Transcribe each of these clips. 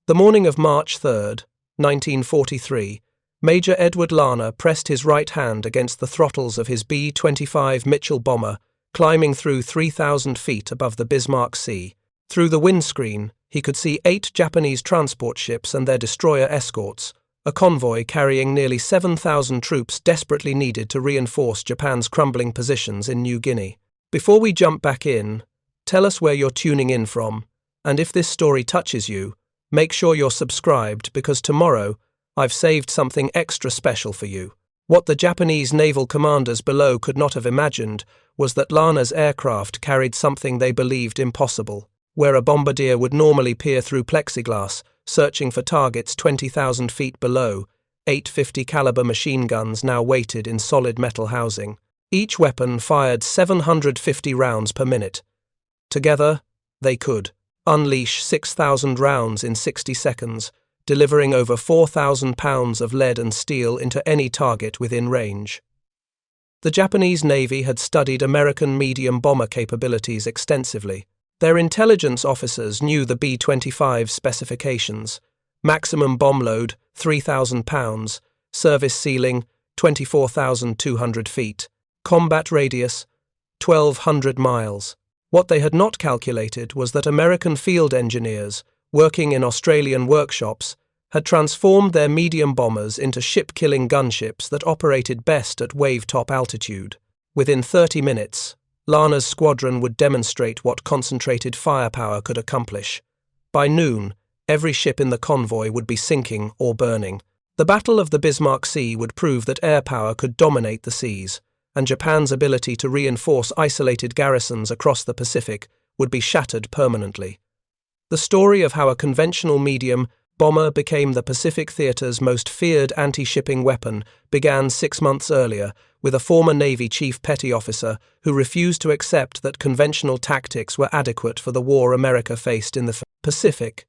The morning of March 3rd, 1943, Major Edward Larner pressed his right hand against the throttles of his B-25 Mitchell bomber, climbing through 3,000 feet above the Bismarck Sea. Through the windscreen, he could see 8 Japanese transport ships and their destroyer escorts, a convoy carrying nearly 7,000 troops desperately needed to reinforce Japan's crumbling positions in New Guinea. Before we jump back in, tell us where you're tuning in from, and if this story touches you, make sure you're subscribed because tomorrow I've saved something extra special for you. What the Japanese naval commanders below could not have imagined was that Larner's aircraft carried something they believed impossible. Where a bombardier would normally peer through plexiglass, searching for targets 20,000 feet below, 8 .50 caliber machine guns now waited in solid metal housing. Each weapon fired 750 rounds per minute. Together, they could unleash 6,000 rounds in 60 seconds, delivering over 4,000 pounds of lead and steel into any target within range. The Japanese Navy had studied American medium bomber capabilities extensively. Their intelligence officers knew the B-25's specifications: maximum bomb load, 3,000 pounds, service ceiling, 24,200 feet, combat radius, 1,200 miles. What they had not calculated was that American field engineers, working in Australian workshops, had transformed their medium bombers into ship-killing gunships that operated best at wave-top altitude. Within 30 minutes, Larner's squadron would demonstrate what concentrated firepower could accomplish. By noon, every ship in the convoy would be sinking or burning. The Battle of the Bismarck Sea would prove that air power could dominate the seas, and Japan's ability to reinforce isolated garrisons across the Pacific would be shattered permanently. The story of how a conventional medium bomber became the Pacific theater's most feared anti-shipping weapon began 6 months earlier with a former Navy chief petty officer who refused to accept that conventional tactics were adequate for the war America faced in the Pacific.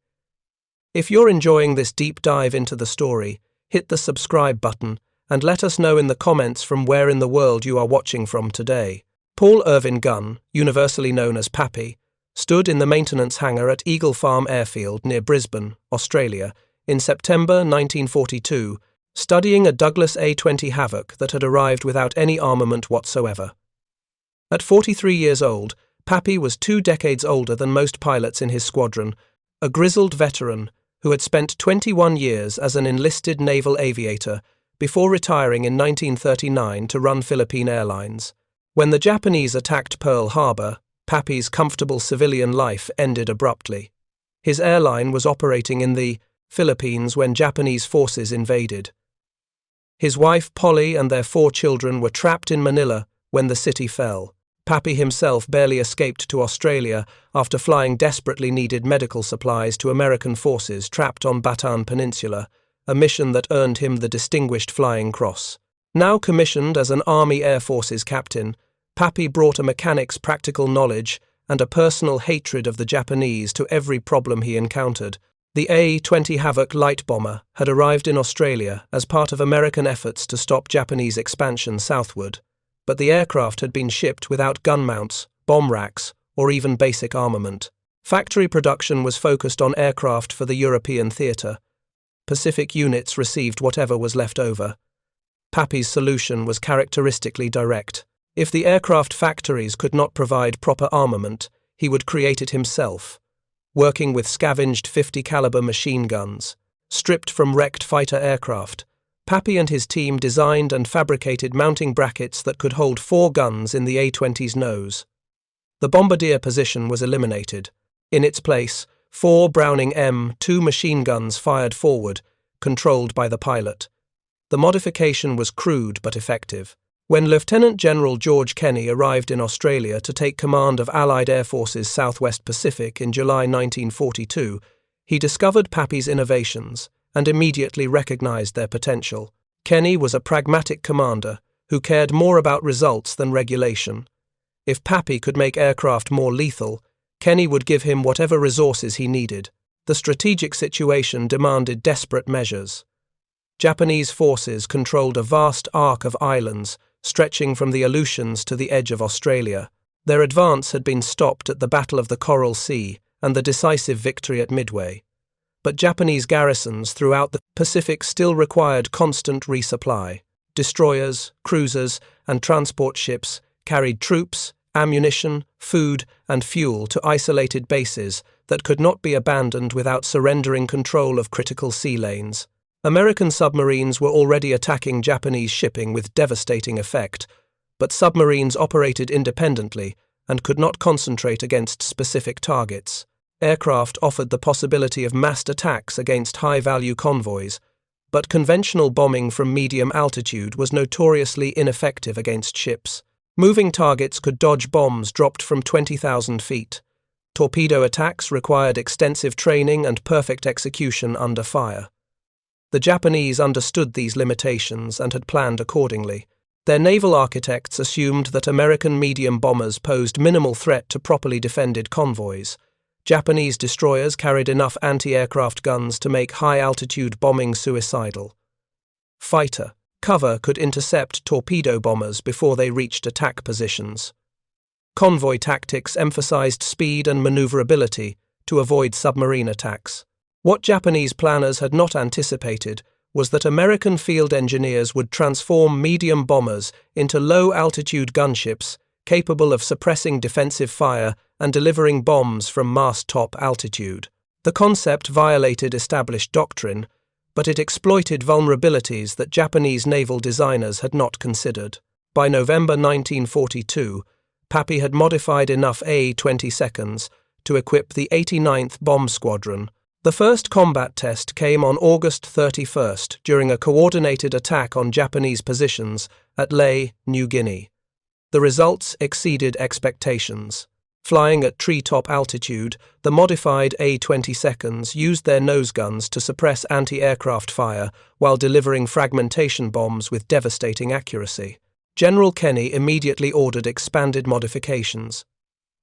If you're enjoying this deep dive into the story, hit the subscribe button and let us know in the comments from where in the world you are watching from today. Paul Irvin Gunn, universally known as Pappy, stood in the maintenance hangar at Eagle Farm Airfield near Brisbane, Australia, in September 1942, studying a Douglas A-20 Havoc that had arrived without any armament whatsoever. At 43 years old, Pappy was 2 decades older than most pilots in his squadron, a grizzled veteran who had spent 21 years as an enlisted naval aviator before retiring in 1939 to run Philippine Airlines. When the Japanese attacked Pearl Harbor, Pappy's comfortable civilian life ended abruptly. His airline was operating in the Philippines when Japanese forces invaded. His wife Polly and their 4 children were trapped in Manila when the city fell. Pappy himself barely escaped to Australia after flying desperately needed medical supplies to American forces trapped on Bataan Peninsula, a mission that earned him the Distinguished Flying Cross. Now commissioned as an Army Air Forces captain, Pappy brought a mechanic's practical knowledge and a personal hatred of the Japanese to every problem he encountered. The A-20 Havoc light bomber had arrived in Australia as part of American efforts to stop Japanese expansion southward, but the aircraft had been shipped without gun mounts, bomb racks, or even basic armament. Factory production was focused on aircraft for the European theatre. Pacific units received whatever was left over. Pappy's solution was characteristically direct. If the aircraft factories could not provide proper armament, he would create it himself, working with scavenged .50 caliber machine guns. Stripped from wrecked fighter aircraft, Pappy and his team designed and fabricated mounting brackets that could hold 4 guns in the A-20's nose. The bombardier position was eliminated. In its place, 4 Browning M2 machine guns fired forward, controlled by the pilot. The modification was crude but effective. When Lieutenant General George Kenney arrived in Australia to take command of Allied Air Forces Southwest Pacific in July 1942, he discovered Pappy's innovations and immediately recognized their potential. Kenney was a pragmatic commander who cared more about results than regulation. If Pappy could make aircraft more lethal, Kenney would give him whatever resources he needed. The strategic situation demanded desperate measures. Japanese forces controlled a vast arc of islands stretching from the Aleutians to the edge of Australia. Their advance had been stopped at the Battle of the Coral Sea and the decisive victory at Midway. but Japanese garrisons throughout the Pacific still required constant resupply. Destroyers, cruisers, and transport ships carried troops, ammunition, food, and fuel to isolated bases that could not be abandoned without surrendering control of critical sea lanes. American submarines were already attacking Japanese shipping with devastating effect, but submarines operated independently and could not concentrate against specific targets. Aircraft offered the possibility of massed attacks against high-value convoys, but conventional bombing from medium altitude was notoriously ineffective against ships. Moving targets could dodge bombs dropped from 20,000 feet. Torpedo attacks required extensive training and perfect execution under fire. The Japanese understood these limitations and had planned accordingly. Their naval architects assumed that American medium bombers posed minimal threat to properly defended convoys. Japanese destroyers carried enough anti-aircraft guns to make high-altitude bombing suicidal. Fighter cover could intercept torpedo bombers before they reached attack positions. Convoy tactics emphasized speed and maneuverability to avoid submarine attacks. What Japanese planners had not anticipated was that American field engineers would transform medium bombers into low-altitude gunships capable of suppressing defensive fire and delivering bombs from mast-top altitude. The concept violated established doctrine, but it exploited vulnerabilities that Japanese naval designers had not considered. By November 1942, Pappy had modified enough A-22's to equip the 89th Bomb Squadron. The first combat test came on August 31st during a coordinated attack on Japanese positions at Lae, New Guinea. The results exceeded expectations. Flying at treetop altitude, the modified A-22's used their nose guns to suppress anti-aircraft fire while delivering fragmentation bombs with devastating accuracy. General Kenny immediately ordered expanded modifications.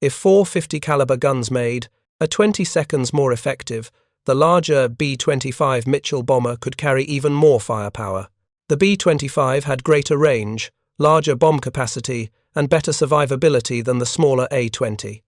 If 450 caliber guns made, a 20 seconds more effective, the larger B-25 Mitchell bomber could carry even more firepower. The B-25 had greater range, larger bomb capacity, and better survivability than the smaller A-20.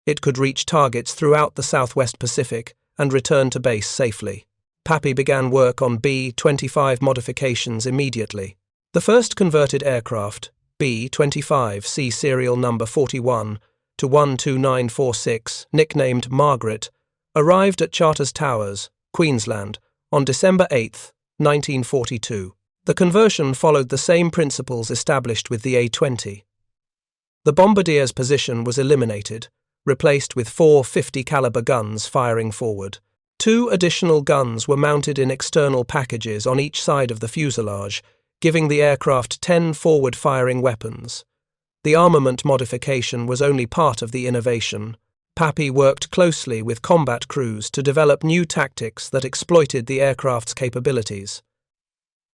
It could reach targets throughout the Southwest Pacific and return to base safely. Pappy began work on B-25 modifications immediately. The first converted aircraft, B-25C serial number 41 to 12946, nicknamed Margaret, arrived at Charters Towers, Queensland, on December 8, 1942. The conversion followed the same principles established with the A-20. The bombardier's position was eliminated, replaced with 450 caliber guns firing forward. 2 additional guns were mounted in external packages on each side of the fuselage, giving the aircraft 10 forward-firing weapons. The armament modification was only part of the innovation. Pappy worked closely with combat crews to develop new tactics that exploited the aircraft's capabilities.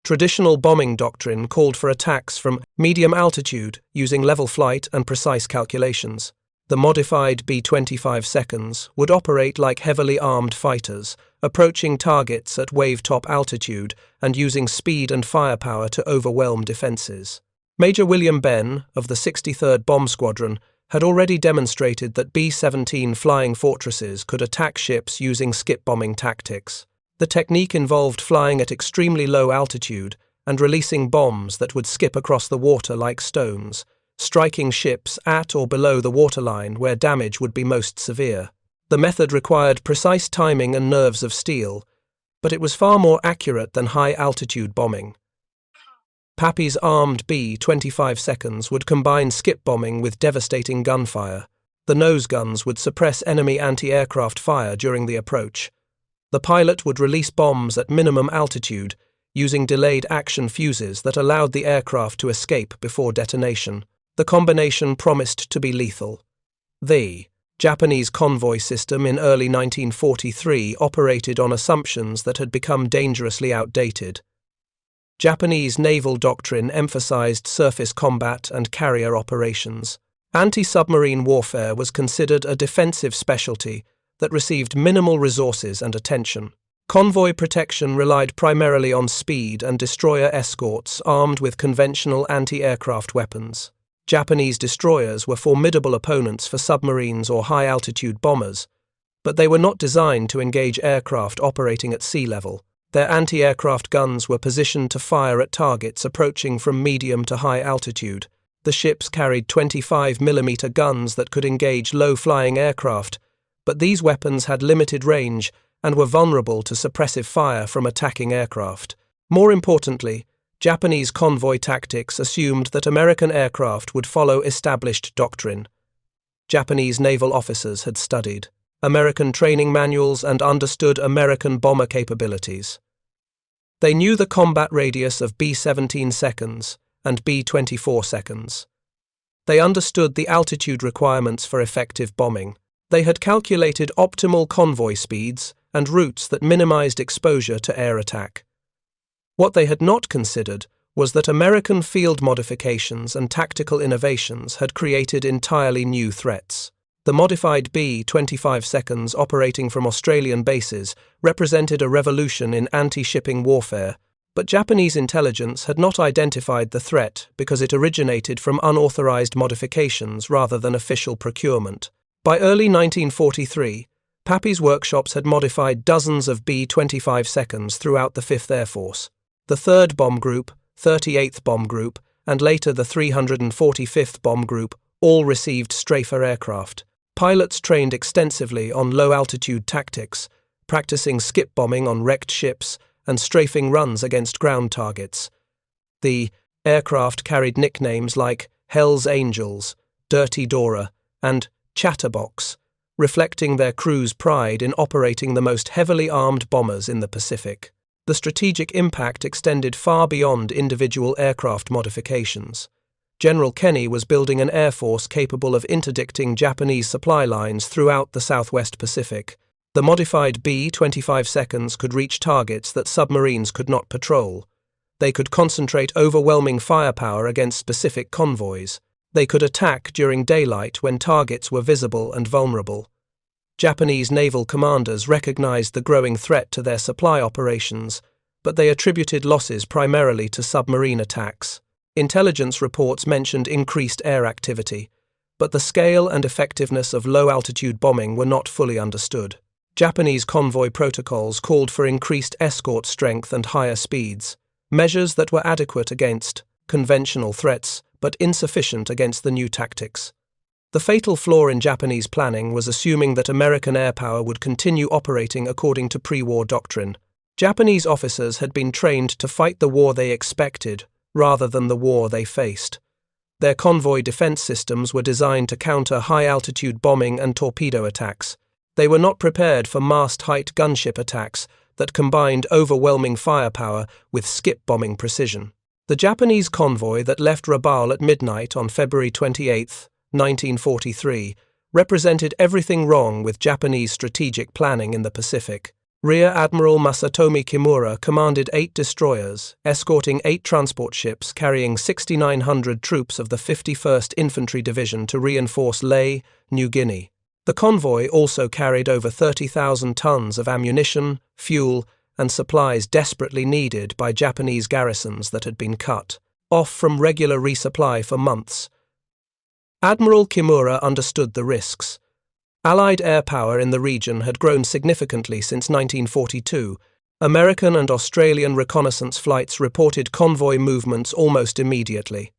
Traditional bombing doctrine called for attacks from medium altitude using level flight and precise calculations. The modified B-25's would operate like heavily armed fighters, approaching targets at wave-top altitude and using speed and firepower to overwhelm defenses. Major William Benn, of the 63rd Bomb Squadron, had already demonstrated that B-17 flying fortresses could attack ships using skip bombing tactics. The technique involved flying at extremely low altitude and releasing bombs that would skip across the water like stones, striking ships at or below the waterline where damage would be most severe. The method required precise timing and nerves of steel, but it was far more accurate than high-altitude bombing. Pappy's armed B-25's would combine skip bombing with devastating gunfire. The nose guns would suppress enemy anti-aircraft fire during the approach. The pilot would release bombs at minimum altitude, using delayed action fuses that allowed the aircraft to escape before detonation. The combination promised to be lethal. The Japanese convoy system in early 1943 operated on assumptions that had become dangerously outdated. Japanese naval doctrine emphasized surface combat and carrier operations. Anti-submarine warfare was considered a defensive specialty that received minimal resources and attention. Convoy protection relied primarily on speed and destroyer escorts armed with conventional anti-aircraft weapons. Japanese destroyers were formidable opponents for submarines or high-altitude bombers, but they were not designed to engage aircraft operating at sea level. Their anti-aircraft guns were positioned to fire at targets approaching from medium to high altitude. The ships carried 25mm guns that could engage low-flying aircraft, but these weapons had limited range and were vulnerable to suppressive fire from attacking aircraft. More importantly, Japanese convoy tactics assumed that American aircraft would follow established doctrine. Japanese naval officers had studied American training manuals and understood American bomber capabilities. They knew the combat radius of B-17 seconds and B-24 seconds. They understood the altitude requirements for effective bombing. They had calculated optimal convoy speeds and routes that minimized exposure to air attack. What they had not considered was that American field modifications and tactical innovations had created entirely new threats. The modified B-25 seconds operating from Australian bases represented a revolution in anti-shipping warfare, but Japanese intelligence had not identified the threat because it originated from unauthorized modifications rather than official procurement. By early 1943, Pappy's workshops had modified dozens of B-25 seconds throughout the 5th Air Force. The 3rd Bomb Group, 38th Bomb Group, and later the 345th Bomb Group all received Strafer aircraft. Pilots trained extensively on low-altitude tactics, practicing skip bombing on wrecked ships and strafing runs against ground targets. The aircraft carried nicknames like Hell's Angels, Dirty Dora, and Chatterbox, reflecting their crew's pride in operating the most heavily armed bombers in the Pacific. The strategic impact extended far beyond individual aircraft modifications. General Kenny was building an air force capable of interdicting Japanese supply lines throughout the Southwest Pacific. The modified B-25 seconds could reach targets that submarines could not patrol. They could concentrate overwhelming firepower against specific convoys. They could attack during daylight when targets were visible and vulnerable. Japanese naval commanders recognized the growing threat to their supply operations, but they attributed losses primarily to submarine attacks. Intelligence reports mentioned increased air activity, but the scale and effectiveness of low-altitude bombing were not fully understood. Japanese convoy protocols called for increased escort strength and higher speeds, measures that were adequate against conventional threats but insufficient against the new tactics. The fatal flaw in Japanese planning was assuming that American air power would continue operating according to pre-war doctrine. Japanese officers had been trained to fight the war they expected rather than the war they faced. Their convoy defense systems were designed to counter high-altitude bombing and torpedo attacks. They were not prepared for mast-height gunship attacks that combined overwhelming firepower with skip-bombing precision. The Japanese convoy that left Rabaul at midnight on February 28, 1943, represented everything wrong with Japanese strategic planning in the Pacific. Rear Admiral Masatomi Kimura commanded 8 destroyers, escorting 8 transport ships carrying 6,900 troops of the 51st Infantry Division to reinforce Lae, New Guinea. The convoy also carried over 30,000 tons of ammunition, fuel, and supplies desperately needed by Japanese garrisons that had been cut off from regular resupply for months. Admiral Kimura understood the risks. Allied air power in the region had grown significantly since 1942. American and Australian reconnaissance flights reported convoy movements almost immediately.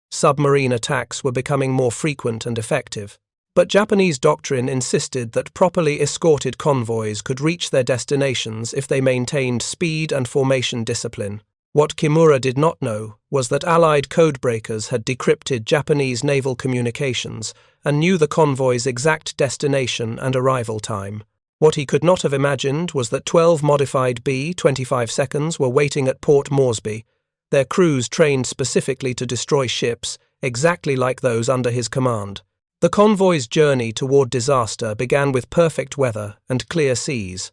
Submarine attacks were becoming more frequent and effective, but Japanese doctrine insisted that properly escorted convoys could reach their destinations if they maintained speed and formation discipline. What Kimura did not know was that Allied codebreakers had decrypted Japanese naval communications and knew the convoy's exact destination and arrival time. What he could not have imagined was that 12 modified B-25 seconds were waiting at Port Moresby, their crews trained specifically to destroy ships exactly like those under his command. The convoy's journey toward disaster began with perfect weather and clear seas.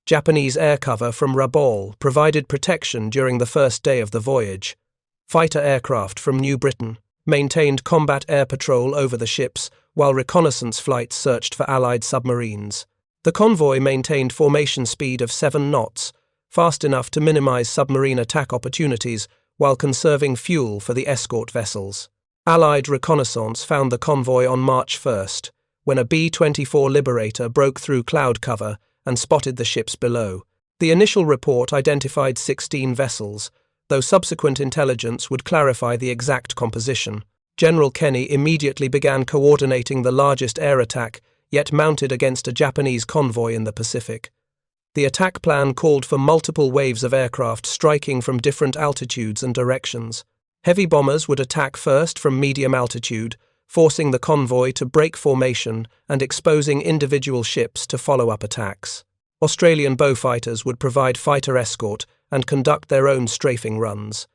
Japanese air cover from Rabaul provided protection during the first day of the voyage. Fighter aircraft from New Britain maintained combat air patrol over the ships while reconnaissance flights searched for Allied submarines. The convoy maintained formation speed of 7 knots, fast enough to minimize submarine attack opportunities while conserving fuel for the escort vessels. Allied reconnaissance found the convoy on March 1st, when a B-24 Liberator broke through cloud cover and spotted the ships below. The initial report identified 16 vessels, though subsequent intelligence would clarify the exact composition. General Kenny immediately began coordinating the largest air attack yet mounted against a Japanese convoy in the Pacific. The attack plan called for multiple waves of aircraft striking from different altitudes and directions. Heavy bombers would attack first from medium altitude, forcing the convoy to break formation and exposing individual ships to follow-up attacks. Australian Beaufighters would provide fighter escort and conduct their own strafing runs.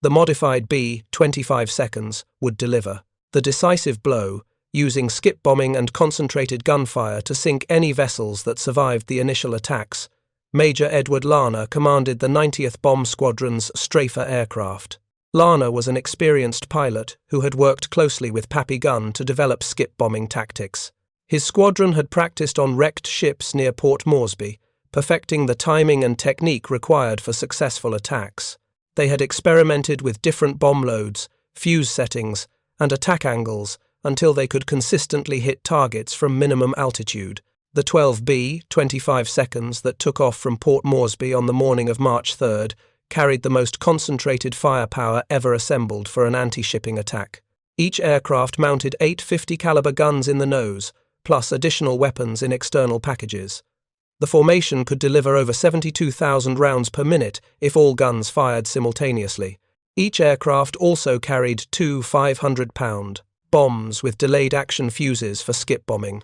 The modified B-25's would deliver the decisive blow, using skip bombing and concentrated gunfire to sink any vessels that survived the initial attacks. Major Edward Larner commanded the 90th Bomb Squadron's Strafer aircraft. Larner was an experienced pilot who had worked closely with Pappy Gunn to develop skip bombing tactics. His squadron had practiced on wrecked ships near Port Moresby, perfecting the timing and technique required for successful attacks. They had experimented with different bomb loads, fuse settings, and attack angles until they could consistently hit targets from minimum altitude. The 12 B-25's that took off from Port Moresby on the morning of March 3rd carried the most concentrated firepower ever assembled for an anti-shipping attack. Each aircraft mounted 8 50-caliber guns in the nose, plus additional weapons in external packages. The formation could deliver over 72,000 rounds per minute if all guns fired simultaneously. Each aircraft also carried 2 500-pound bombs with delayed action fuses for skip bombing.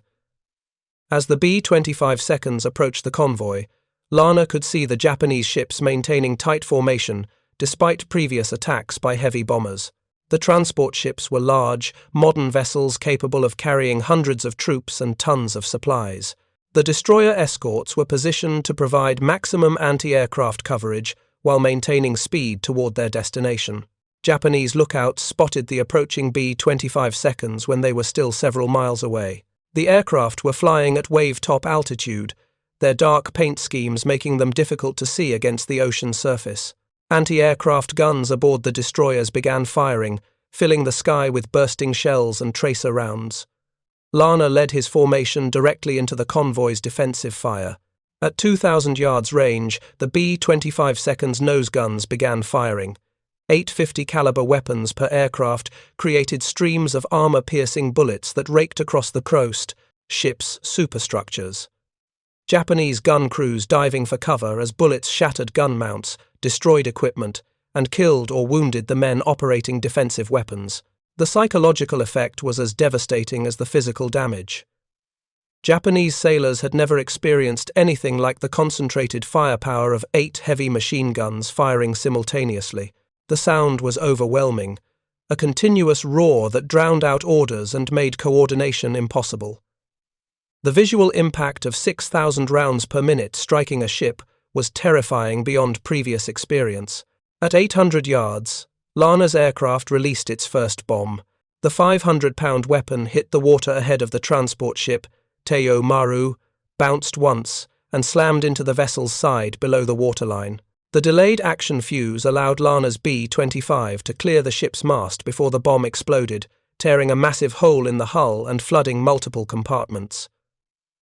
As the B-25's approached the convoy, Larner could see the Japanese ships maintaining tight formation despite previous attacks by heavy bombers. The transport ships were large, modern vessels capable of carrying hundreds of troops and tons of supplies. The destroyer escorts were positioned to provide maximum anti-aircraft coverage while maintaining speed toward their destination. Japanese lookouts spotted the approaching B-25's when they were still several miles away. The aircraft were flying at wave-top altitude, their dark paint schemes making them difficult to see against the ocean surface. Anti-aircraft guns aboard the destroyers began firing, filling the sky with bursting shells and tracer rounds. Larner led his formation directly into the convoy's defensive fire. At 2,000 yards range, the B-25's nose guns began firing. 8 50-caliber weapons per aircraft created streams of armor-piercing bullets that raked across the coast, ships' superstructures. Japanese gun crews diving for cover as bullets shattered gun mounts, destroyed equipment, and killed or wounded the men operating defensive weapons. The psychological effect was as devastating as the physical damage. Japanese sailors had never experienced anything like the concentrated firepower of 8 heavy machine guns firing simultaneously. The sound was overwhelming, a continuous roar that drowned out orders and made coordination impossible. The visual impact of 6,000 rounds per minute striking a ship was terrifying beyond previous experience. At 800 yards, Larner's aircraft released its first bomb. The 500-pound weapon hit the water ahead of the transport ship, Teo Maru, bounced once, and slammed into the vessel's side below the waterline. The delayed action fuse allowed Larner's B-25 to clear the ship's mast before the bomb exploded, tearing a massive hole in the hull and flooding multiple compartments.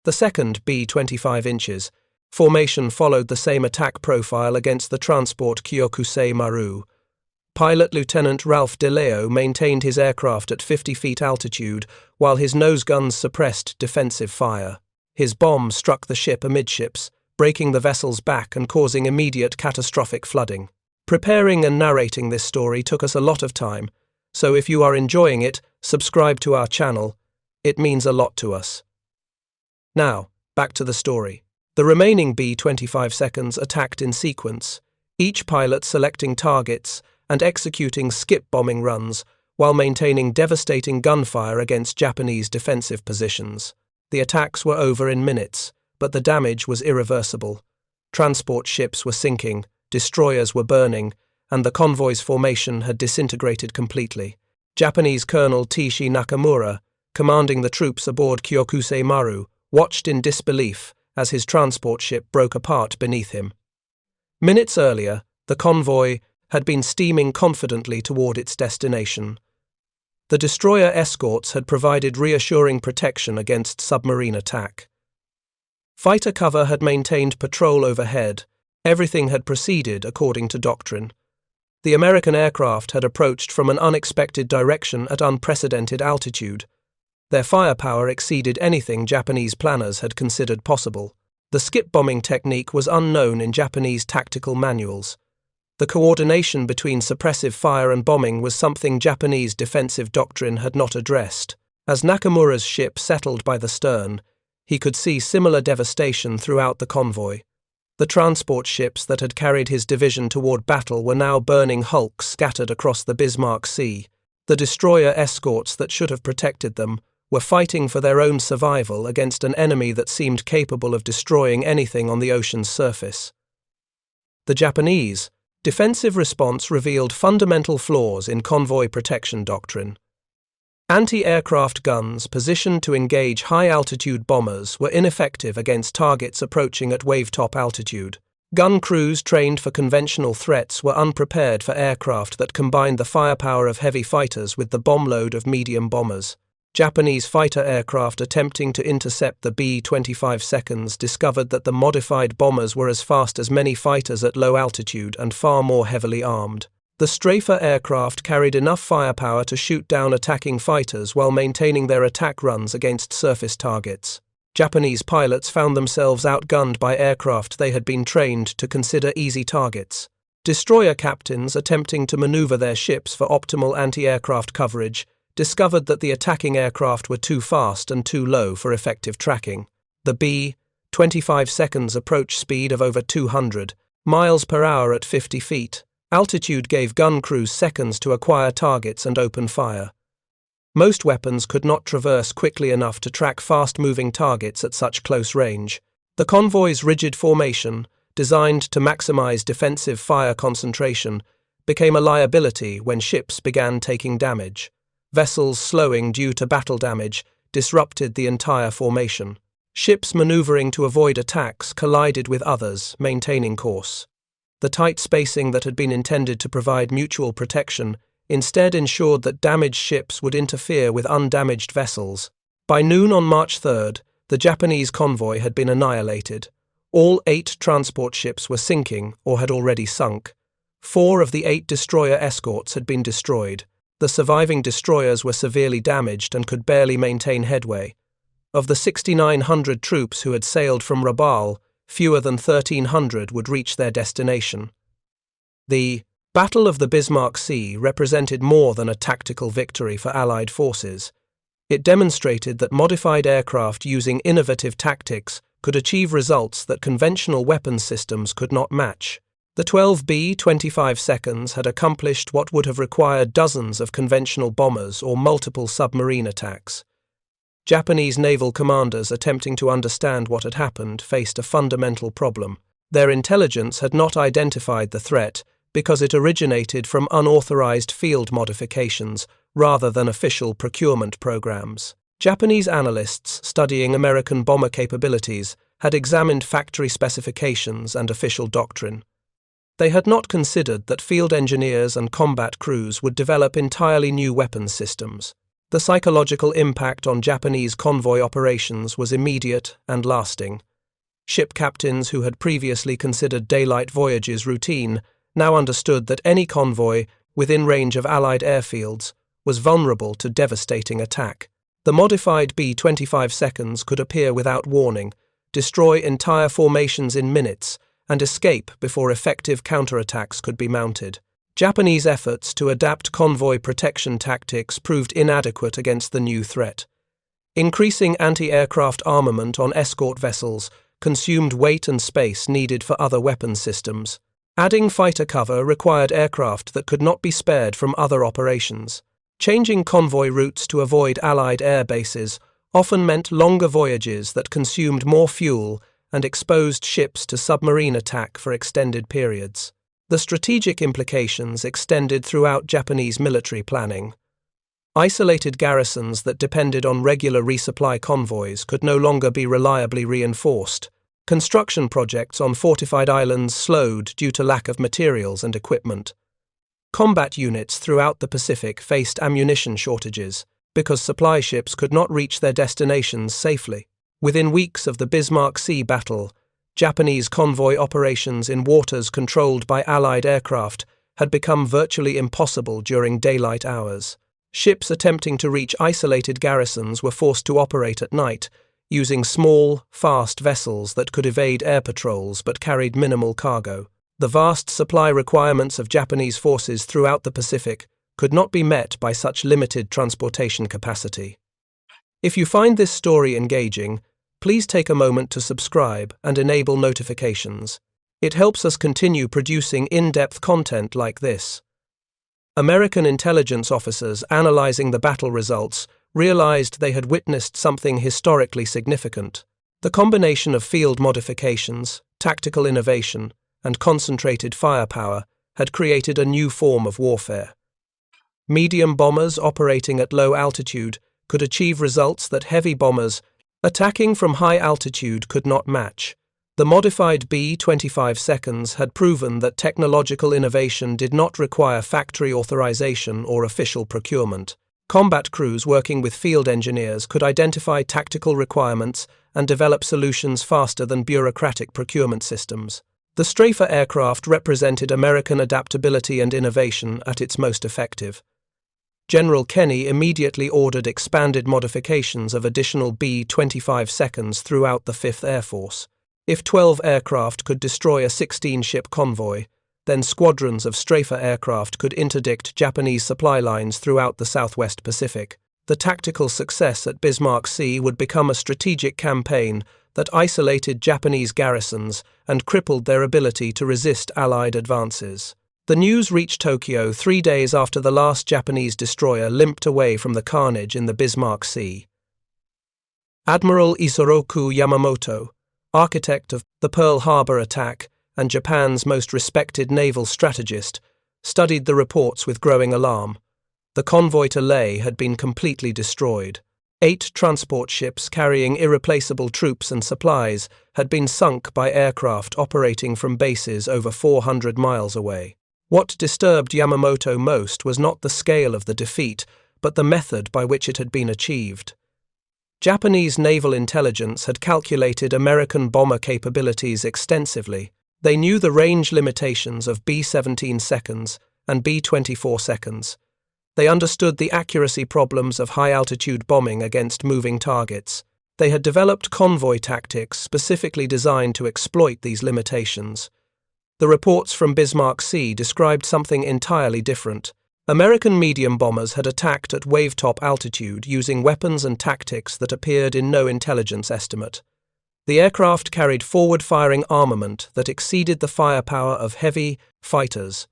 The second B-25's formation followed the same attack profile against the transport Kyokusei Maru. Pilot Lieutenant Ralph DeLeo maintained his aircraft at 50 feet altitude while his nose guns suppressed defensive fire. His bomb struck the ship amidships, breaking the vessel's back and causing immediate catastrophic flooding. Preparing and narrating this story took us a lot of time, so if you are enjoying it, subscribe to our channel. It means a lot to us. Now, back to the story. The remaining B-25's attacked in sequence, each pilot selecting targets and executing skip bombing runs while maintaining devastating gunfire against Japanese defensive positions. The attacks were over in minutes, but the damage was irreversible. Transport ships were sinking, destroyers were burning, and the convoy's formation had disintegrated completely. Japanese Colonel Teishi Nakamura, commanding the troops aboard Kyokusei Maru, watched in disbelief as his transport ship broke apart beneath him. Minutes earlier, the convoy had been steaming confidently toward its destination. The destroyer escorts had provided reassuring protection against submarine attack. Fighter cover had maintained patrol overhead. Everything had proceeded according to doctrine. The American aircraft had approached from an unexpected direction at unprecedented altitude. Their firepower exceeded anything Japanese planners had considered possible. The skip bombing technique was unknown in Japanese tactical manuals. The coordination between suppressive fire and bombing was something Japanese defensive doctrine had not addressed. As Nakamura's ship settled by the stern, he could see similar devastation throughout the convoy. The transport ships that had carried his division toward battle were now burning hulks scattered across the Bismarck Sea. The destroyer escorts that should have protected them were fighting for their own survival against an enemy that seemed capable of destroying anything on the ocean's surface. The Japanese defensive response revealed fundamental flaws in convoy protection doctrine. Anti-aircraft guns positioned to engage high-altitude bombers were ineffective against targets approaching at wave-top altitude. Gun crews trained for conventional threats were unprepared for aircraft that combined the firepower of heavy fighters with the bomb load of medium bombers. Japanese fighter aircraft attempting to intercept the B-25's discovered that the modified bombers were as fast as many fighters at low altitude and far more heavily armed. The Strafer aircraft carried enough firepower to shoot down attacking fighters while maintaining their attack runs against surface targets. Japanese pilots found themselves outgunned by aircraft they had been trained to consider easy targets. Destroyer captains attempting to maneuver their ships for optimal anti-aircraft coverage discovered that the attacking aircraft were too fast and too low for effective tracking. The B-25's approach speed of over 200 miles per hour at 50 feet. Altitude gave gun crews seconds to acquire targets and open fire. Most weapons could not traverse quickly enough to track fast-moving targets at such close range. The convoy's rigid formation, designed to maximize defensive fire concentration, became a liability when ships began taking damage. Vessels slowing due to battle damage disrupted the entire formation. Ships maneuvering to avoid attacks collided with others, maintaining course. The tight spacing that had been intended to provide mutual protection instead ensured that damaged ships would interfere with undamaged vessels. By noon on March 3rd, the Japanese convoy had been annihilated. All 8 transport ships were sinking or had already sunk. 4 of the 8 destroyer escorts had been destroyed. The surviving destroyers were severely damaged and could barely maintain headway. Of the 6,900 troops who had sailed from Rabaul, fewer than 1,300 would reach their destination. The Battle of the Bismarck Sea represented more than a tactical victory for Allied forces. It demonstrated that modified aircraft using innovative tactics could achieve results that conventional weapons systems could not match. The 12 B-25's had accomplished what would have required dozens of conventional bombers or multiple submarine attacks. Japanese naval commanders attempting to understand what had happened faced a fundamental problem. Their intelligence had not identified the threat because it originated from unauthorized field modifications rather than official procurement programs. Japanese analysts studying American bomber capabilities had examined factory specifications and official doctrine. They had not considered that field engineers and combat crews would develop entirely new weapons systems. The psychological impact on Japanese convoy operations was immediate and lasting. Ship captains who had previously considered daylight voyages routine now understood that any convoy within range of Allied airfields was vulnerable to devastating attack. The modified B-25's could appear without warning, destroy entire formations in minutes, and escape before effective counterattacks could be mounted. Japanese efforts to adapt convoy protection tactics proved inadequate against the new threat. Increasing anti-aircraft armament on escort vessels consumed weight and space needed for other weapons systems. Adding fighter cover required aircraft that could not be spared from other operations. Changing convoy routes to avoid Allied air bases often meant longer voyages that consumed more fuel and exposed ships to submarine attack for extended periods. The strategic implications extended throughout Japanese military planning. Isolated garrisons that depended on regular resupply convoys could no longer be reliably reinforced. Construction projects on fortified islands slowed due to lack of materials and equipment. Combat units throughout the Pacific faced ammunition shortages because supply ships could not reach their destinations safely. Within weeks of the Bismarck Sea battle, Japanese convoy operations in waters controlled by Allied aircraft had become virtually impossible during daylight hours. Ships attempting to reach isolated garrisons were forced to operate at night, using small, fast vessels that could evade air patrols but carried minimal cargo. The vast supply requirements of Japanese forces throughout the Pacific could not be met by such limited transportation capacity. If you find this story engaging, please take a moment to subscribe and enable notifications. It helps us continue producing in-depth content like this. American intelligence officers analyzing the battle results realized they had witnessed something historically significant. The combination of field modifications, tactical innovation, and concentrated firepower had created a new form of warfare. Medium bombers operating at low altitude could achieve results that heavy bombers attacking from high altitude could not match. The modified B-25's had proven that technological innovation did not require factory authorization or official procurement. Combat crews working with field engineers could identify tactical requirements and develop solutions faster than bureaucratic procurement systems. The Strafer aircraft represented American adaptability and innovation at its most effective. General Kenny immediately ordered expanded modifications of additional B-25's throughout the 5th Air Force. If 12 aircraft could destroy a 16-ship convoy, then squadrons of Strafer aircraft could interdict Japanese supply lines throughout the Southwest Pacific. The tactical success at Bismarck Sea would become a strategic campaign that isolated Japanese garrisons and crippled their ability to resist Allied advances. The news reached Tokyo 3 days after the last Japanese destroyer limped away from the carnage in the Bismarck Sea. Admiral Isoroku Yamamoto, architect of the Pearl Harbor attack and Japan's most respected naval strategist, studied the reports with growing alarm. The convoy to Leh had been completely destroyed. 8 transport ships carrying irreplaceable troops and supplies had been sunk by aircraft operating from bases over 400 miles away. What disturbed Yamamoto most was not the scale of the defeat, but the method by which it had been achieved. Japanese naval intelligence had calculated American bomber capabilities extensively. They knew the range limitations of B-17's and B-24's. They understood the accuracy problems of high-altitude bombing against moving targets. They had developed convoy tactics specifically designed to exploit these limitations. The reports from Bismarck Sea described something entirely different. American medium bombers had attacked at wave-top altitude using weapons and tactics that appeared in no intelligence estimate. The aircraft carried forward-firing armament that exceeded the firepower of heavy fighters.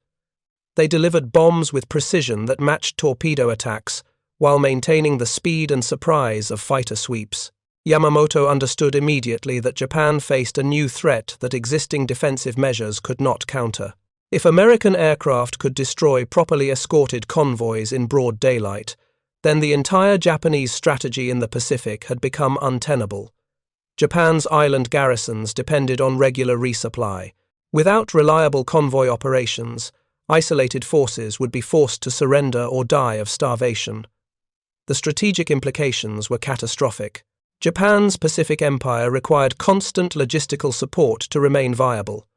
They delivered bombs with precision that matched torpedo attacks, while maintaining the speed and surprise of fighter sweeps. Yamamoto understood immediately that Japan faced a new threat that existing defensive measures could not counter. If American aircraft could destroy properly escorted convoys in broad daylight, then the entire Japanese strategy in the Pacific had become untenable. Japan's island garrisons depended on regular resupply. Without reliable convoy operations, isolated forces would be forced to surrender or die of starvation. The strategic implications were catastrophic. Japan's Pacific Empire required constant logistical support to remain viable.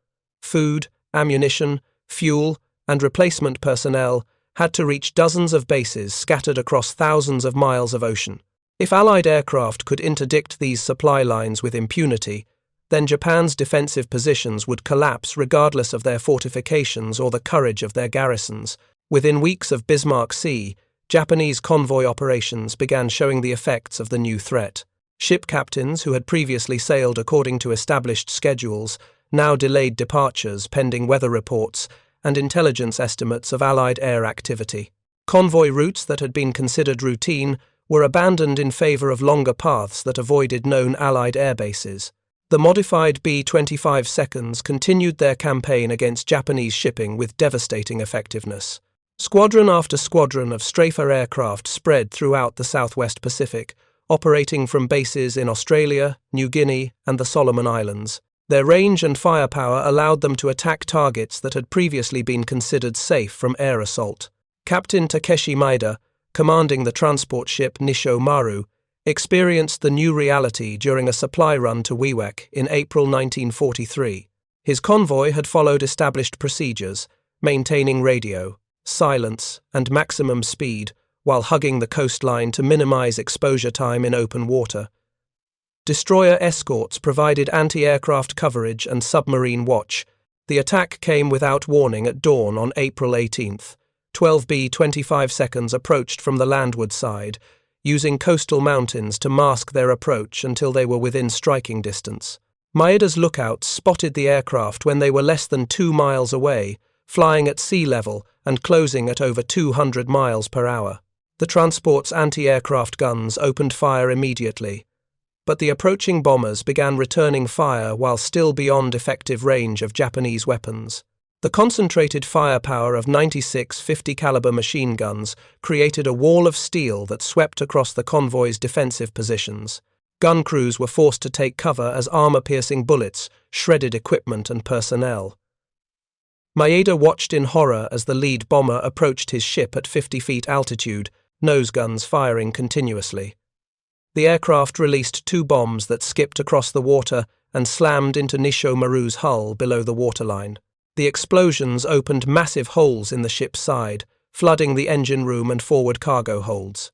Food, ammunition, fuel, and replacement personnel had to reach dozens of bases scattered across thousands of miles of ocean. If Allied aircraft could interdict these supply lines with impunity, then Japan's defensive positions would collapse regardless of their fortifications or the courage of their garrisons. Within weeks of Bismarck Sea, Japanese convoy operations began showing the effects of the new threat. Ship captains who had previously sailed according to established schedules now delayed departures pending weather reports and intelligence estimates of Allied air activity. Convoy routes that had been considered routine were abandoned in favor of longer paths that avoided known Allied air bases. The modified B-25's continued their campaign against Japanese shipping with devastating effectiveness. Squadron after squadron of Strafer aircraft spread throughout the Southwest Pacific, operating from bases in Australia, New Guinea, and the Solomon Islands. Their range and firepower allowed them to attack targets that had previously been considered safe from air assault. Captain Takeshi Maeda, commanding the transport ship Nisho Maru, experienced the new reality during a supply run to Wewak in April 1943. His convoy had followed established procedures, maintaining radio, silence, and maximum speed while hugging the coastline to minimize exposure time in open water. Destroyer escorts provided anti-aircraft coverage and submarine watch. The attack came without warning at dawn on April 18th. 12 B-25 seconds approached from the landward side, using coastal mountains to mask their approach until they were within striking distance. Maeda's lookouts spotted the aircraft when they were less than 2 miles away, flying at sea level and closing at over 200 miles per hour. The transport's anti-aircraft guns opened fire immediately, but the approaching bombers began returning fire while still beyond effective range of Japanese weapons. The concentrated firepower of 96 50-caliber machine guns created a wall of steel that swept across the convoy's defensive positions. Gun crews were forced to take cover as armor-piercing bullets shredded equipment and personnel. Maeda watched in horror as the lead bomber approached his ship at 50 feet altitude, nose guns firing continuously. The aircraft released 2 bombs that skipped across the water and slammed into Nisho Maru's hull below the waterline. The explosions opened massive holes in the ship's side, flooding the engine room and forward cargo holds.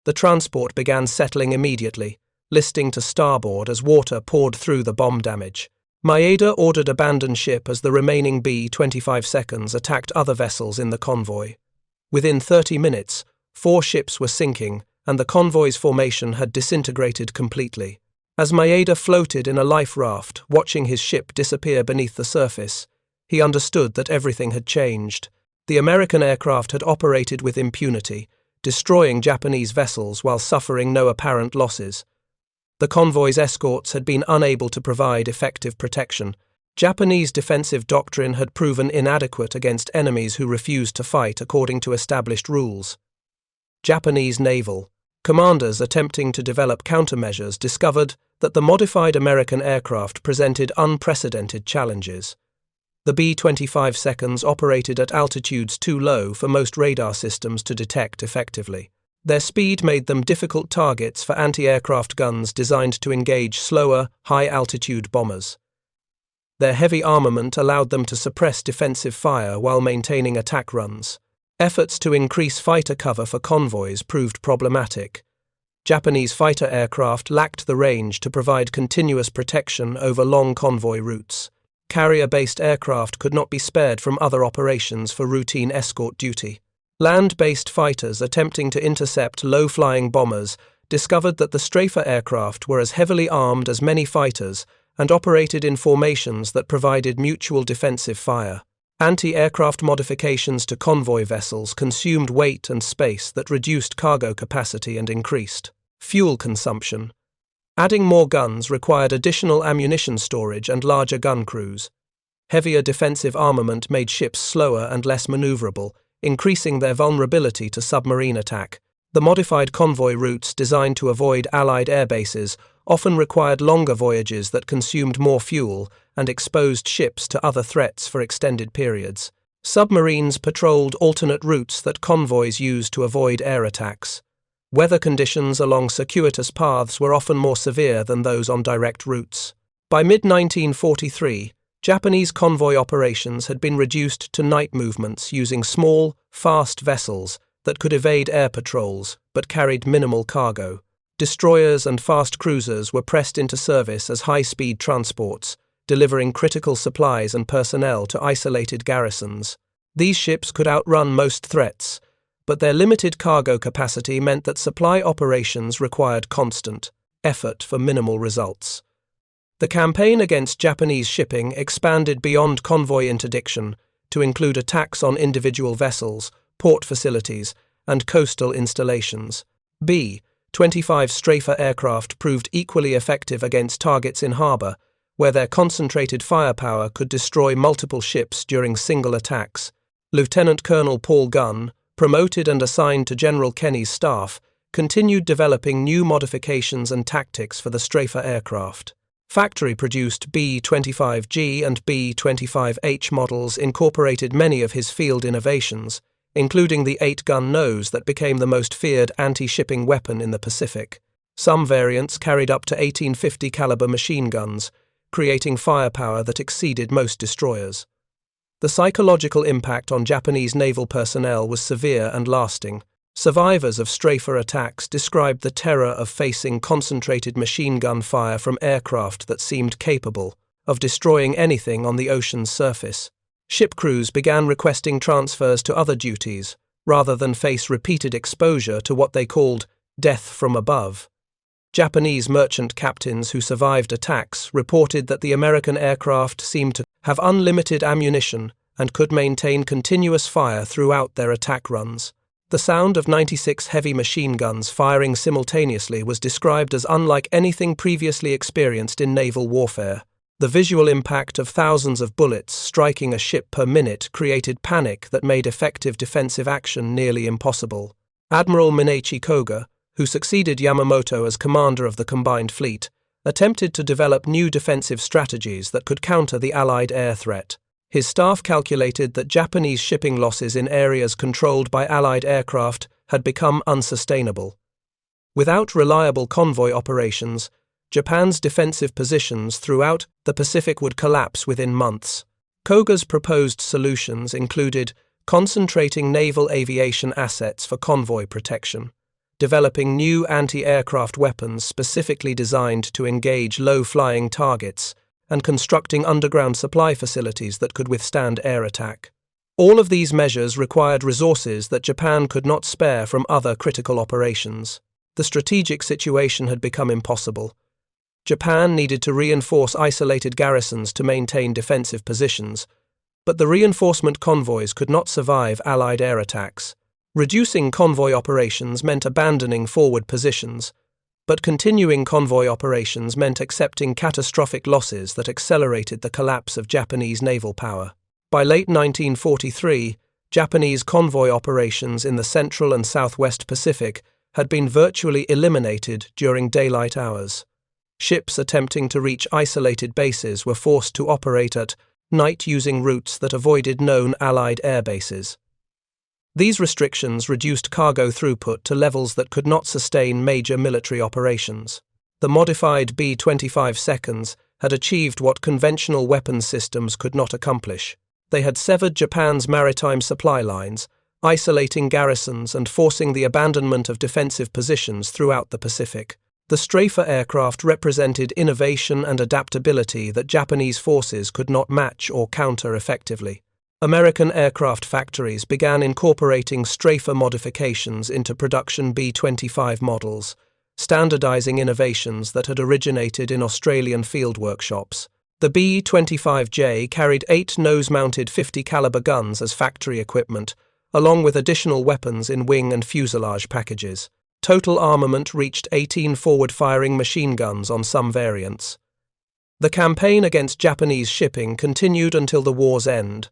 The transport began settling immediately, listing to starboard as water poured through the bomb damage. Maeda ordered abandon ship as the remaining B-25 seconds attacked other vessels in the convoy. Within 30 minutes, 4 ships were sinking, and the convoy's formation had disintegrated completely. As Maeda floated in a life raft, watching his ship disappear beneath the surface, he understood that everything had changed. The American aircraft had operated with impunity, destroying Japanese vessels while suffering no apparent losses. The convoy's escorts had been unable to provide effective protection. Japanese defensive doctrine had proven inadequate against enemies who refused to fight according to established rules. Japanese Naval commanders attempting to develop countermeasures discovered that the modified American aircraft presented unprecedented challenges. The B-25 seconds operated at altitudes too low for most radar systems to detect effectively. Their speed made them difficult targets for anti-aircraft guns designed to engage slower, high-altitude bombers. Their heavy armament allowed them to suppress defensive fire while maintaining attack runs. Efforts to increase fighter cover for convoys proved problematic. Japanese fighter aircraft lacked the range to provide continuous protection over long convoy routes. Carrier-based aircraft could not be spared from other operations for routine escort duty. Land-based fighters attempting to intercept low-flying bombers discovered that the strafer aircraft were as heavily armed as many fighters and operated in formations that provided mutual defensive fire. Anti-aircraft modifications to convoy vessels consumed weight and space that reduced cargo capacity and increased fuel consumption. Adding more guns required additional ammunition storage and larger gun crews. Heavier defensive armament made ships slower and less maneuverable, increasing their vulnerability to submarine attack. The modified convoy routes designed to avoid Allied air bases often required longer voyages that consumed more fuel and exposed ships to other threats for extended periods. Submarines patrolled alternate routes that convoys used to avoid air attacks. Weather conditions along circuitous paths were often more severe than those on direct routes. By mid-1943, Japanese convoy operations had been reduced to night movements using small, fast vessels that could evade air patrols but carried minimal cargo. Destroyers and fast cruisers were pressed into service as high-speed transports, delivering critical supplies and personnel to isolated garrisons. These ships could outrun most threats, but their limited cargo capacity meant that supply operations required constant effort for minimal results. The campaign against Japanese shipping expanded beyond convoy interdiction to include attacks on individual vessels, port facilities, and coastal installations. B-25 strafer aircraft proved equally effective against targets in harbour, where their concentrated firepower could destroy multiple ships during single attacks. Lieutenant Colonel Paul Gunn, promoted and assigned to General Kenny's staff, continued developing new modifications and tactics for the strafer aircraft. Factory-produced B-25G and B-25H models incorporated many of his field innovations, including the 8-gun nose that became the most feared anti-shipping weapon in the Pacific. Some variants carried up to 1850 caliber machine guns, creating firepower that exceeded most destroyers. The psychological impact on Japanese naval personnel was severe and lasting. Survivors of strafer attacks described the terror of facing concentrated machine gun fire from aircraft that seemed capable of destroying anything on the ocean's surface. Ship crews began requesting transfers to other duties, rather than face repeated exposure to what they called death from above. Japanese merchant captains who survived attacks reported that the American aircraft seemed to have unlimited ammunition and could maintain continuous fire throughout their attack runs. The sound of 96 heavy machine guns firing simultaneously was described as unlike anything previously experienced in naval warfare. The visual impact of thousands of bullets striking a ship per minute created panic that made effective defensive action nearly impossible. Admiral Minachi Koga, who succeeded Yamamoto as commander of the combined fleet, attempted to develop new defensive strategies that could counter the Allied air threat. His staff calculated that Japanese shipping losses in areas controlled by Allied aircraft had become unsustainable. Without reliable convoy operations, Japan's defensive positions throughout the Pacific would collapse within months. Koga's proposed solutions included concentrating naval aviation assets for convoy protection, developing new anti-aircraft weapons specifically designed to engage low-flying targets, and constructing underground supply facilities that could withstand air attack. All of these measures required resources that Japan could not spare from other critical operations. The strategic situation had become impossible. Japan needed to reinforce isolated garrisons to maintain defensive positions, but the reinforcement convoys could not survive Allied air attacks. Reducing convoy operations meant abandoning forward positions, but continuing convoy operations meant accepting catastrophic losses that accelerated the collapse of Japanese naval power. By late 1943, Japanese convoy operations in the Central and Southwest Pacific had been virtually eliminated during daylight hours. Ships attempting to reach isolated bases were forced to operate at night using routes that avoided known Allied air bases. These restrictions reduced cargo throughput to levels that could not sustain major military operations. The modified B-25's had achieved what conventional weapons systems could not accomplish. They had severed Japan's maritime supply lines, isolating garrisons and forcing the abandonment of defensive positions throughout the Pacific. The strafer aircraft represented innovation and adaptability that Japanese forces could not match or counter effectively. American aircraft factories began incorporating strafer modifications into production B-25 models, standardizing innovations that had originated in Australian field workshops. The B-25J carried 8 nose-mounted 50 caliber guns as factory equipment, along with additional weapons in wing and fuselage packages. Total armament reached 18 forward-firing machine guns on some variants. The campaign against Japanese shipping continued until the war's end,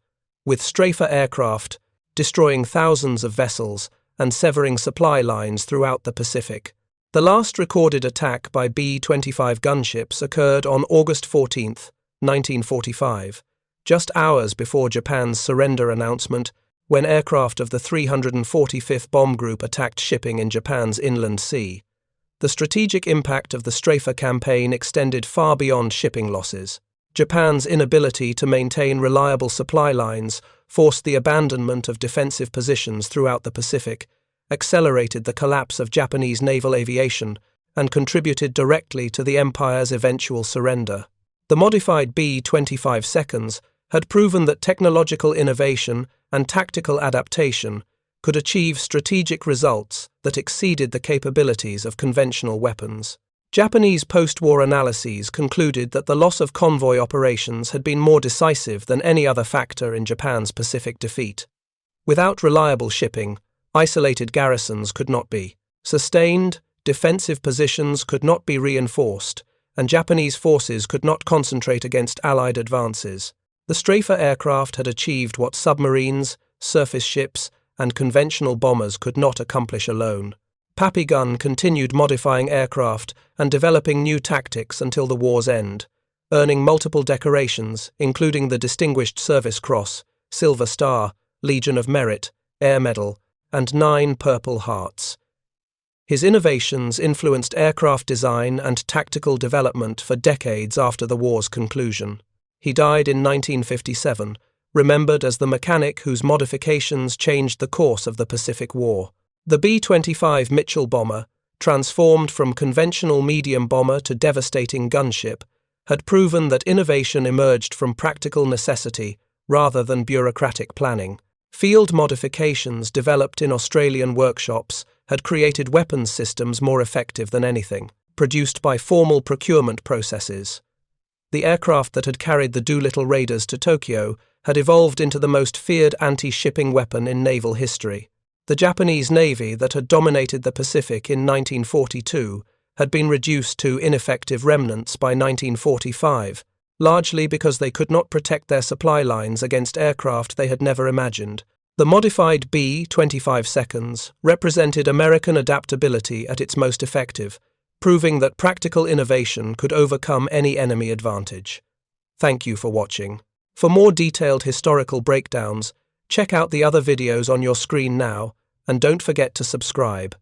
with strafer aircraft destroying thousands of vessels and severing supply lines throughout the Pacific. The last recorded attack by B-25 gunships occurred on August 14, 1945, just hours before Japan's surrender announcement, when aircraft of the 345th Bomb Group attacked shipping in Japan's inland sea. The strategic impact of the strafer campaign extended far beyond shipping losses. Japan's inability to maintain reliable supply lines forced the abandonment of defensive positions throughout the Pacific, accelerated the collapse of Japanese naval aviation, and contributed directly to the empire's eventual surrender. The modified B-25's had proven that technological innovation and tactical adaptation could achieve strategic results that exceeded the capabilities of conventional weapons. Japanese post-war analyses concluded that the loss of convoy operations had been more decisive than any other factor in Japan's Pacific defeat. Without reliable shipping, isolated garrisons could not be sustained, defensive positions could not be reinforced, and Japanese forces could not concentrate against Allied advances. The strafer aircraft had achieved what submarines, surface ships, and conventional bombers could not accomplish alone. Pappy Gunn continued modifying aircraft and developing new tactics until the war's end, earning multiple decorations, including the Distinguished Service Cross, Silver Star, Legion of Merit, Air Medal, and 9 Purple Hearts. His innovations influenced aircraft design and tactical development for decades after the war's conclusion. He died in 1957, remembered as the mechanic whose modifications changed the course of the Pacific War. The B-25 Mitchell bomber, transformed from conventional medium bomber to devastating gunship, had proven that innovation emerged from practical necessity rather than bureaucratic planning. Field modifications developed in Australian workshops had created weapons systems more effective than anything, produced by formal procurement processes. The aircraft that had carried the Doolittle Raiders to Tokyo had evolved into the most feared anti-shipping weapon in naval history. The Japanese Navy that had dominated the Pacific in 1942 had been reduced to ineffective remnants by 1945, largely because they could not protect their supply lines against aircraft they had never imagined. The modified B-25's represented American adaptability at its most effective, proving that practical innovation could overcome any enemy advantage. Thank you for watching. For more detailed historical breakdowns, check out the other videos on your screen now, and don't forget to subscribe.